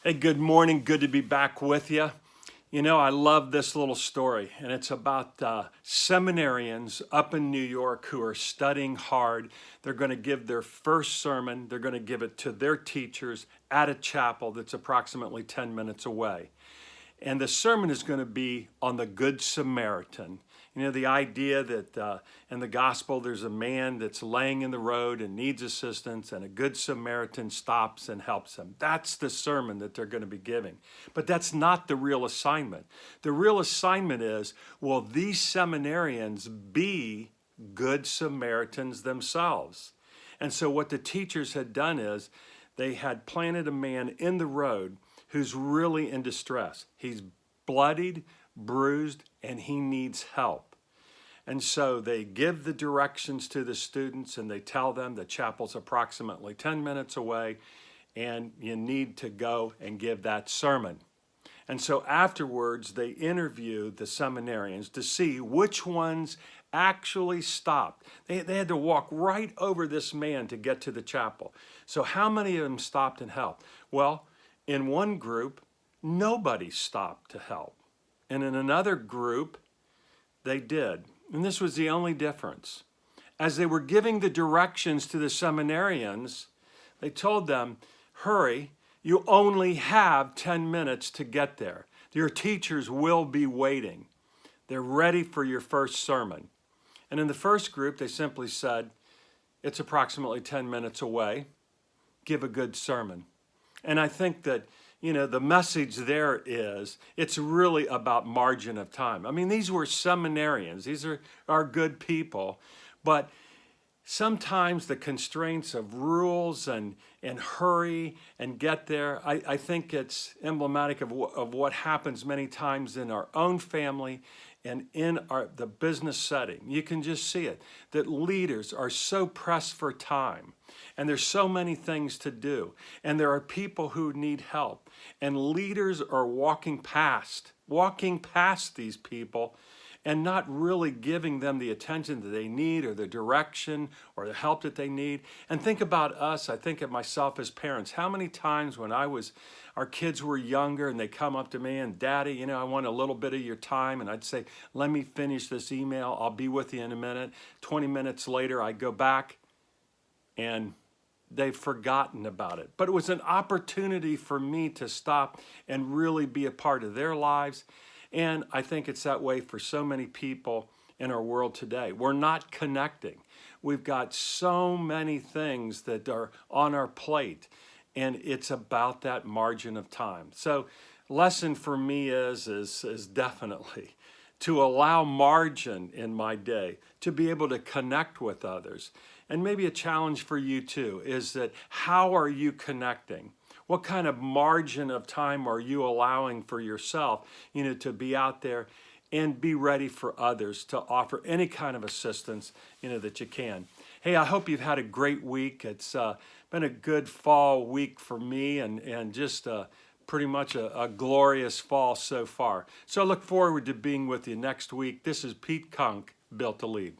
Hey, good morning. Good to be back with you. You know, I love this little story, and it's about seminarians up in New York who are studying hard. They're going to give their first sermon, they're going to give it to their teachers at a chapel that's approximately 10 minutes away. And the sermon is going to be on the Good Samaritan. You know, the idea that in the gospel there's a man that's laying in the road and needs assistance, and a Good Samaritan stops and helps him. That's the sermon that they're going to be giving. But that's not the real assignment. The real assignment is, will these seminarians be Good Samaritans themselves? And so what the teachers had done is they had planted a man in the road who's really in distress. He's bloodied, bruised, and he needs help. And so they give the directions to the students and they tell them the chapel's approximately 10 minutes away and you need to go and give that sermon. And so afterwards, they interview the seminarians to see which ones actually stopped. They had to walk right over this man to get to the chapel. So how many of them stopped and helped? Well, in one group, nobody stopped to help. And in another group, they did. And this was the only difference. As they were giving the directions to the seminarians, they told them, hurry, you only have 10 minutes to get there. Your teachers will be waiting. They're ready for your first sermon. And in the first group, they simply said, it's approximately 10 minutes away. Give a good sermon. And I think that, you know, the message there is it's really about margin of time. I mean, these were seminarians. These are good people. But sometimes the constraints of rules and hurry and get there, I think it's emblematic of what happens many times in our own family and in the business setting. You can just see it, that leaders are so pressed for time and there's so many things to do and there are people who need help and leaders are walking past these people and not really giving them the attention that they need or the direction or the help that they need. And think about us, I think of myself as parents. How many times when our kids were younger and they come up to me and, Daddy, you know, I want a little bit of your time. And I'd say, let me finish this email. I'll be with you in a minute. 20 minutes later, I go back and they've forgotten about it. But it was an opportunity for me to stop and really be a part of their lives. And I think it's that way for so many people in our world today. We're not connecting. We've got so many things that are on our plate, and it's about that margin of time. So lesson for me is definitely to allow margin in my day, to be able to connect with others. And maybe a challenge for you too is that how are you connecting? What kind of margin of time are you allowing for yourself, you know, to be out there and be ready for others to offer any kind of assistance, you know, that you can. Hey, I hope you've had a great week. It's been a good fall week for me and just pretty much a glorious fall so far. So I look forward to being with you next week. This is Pete Kunk, Built to Lead.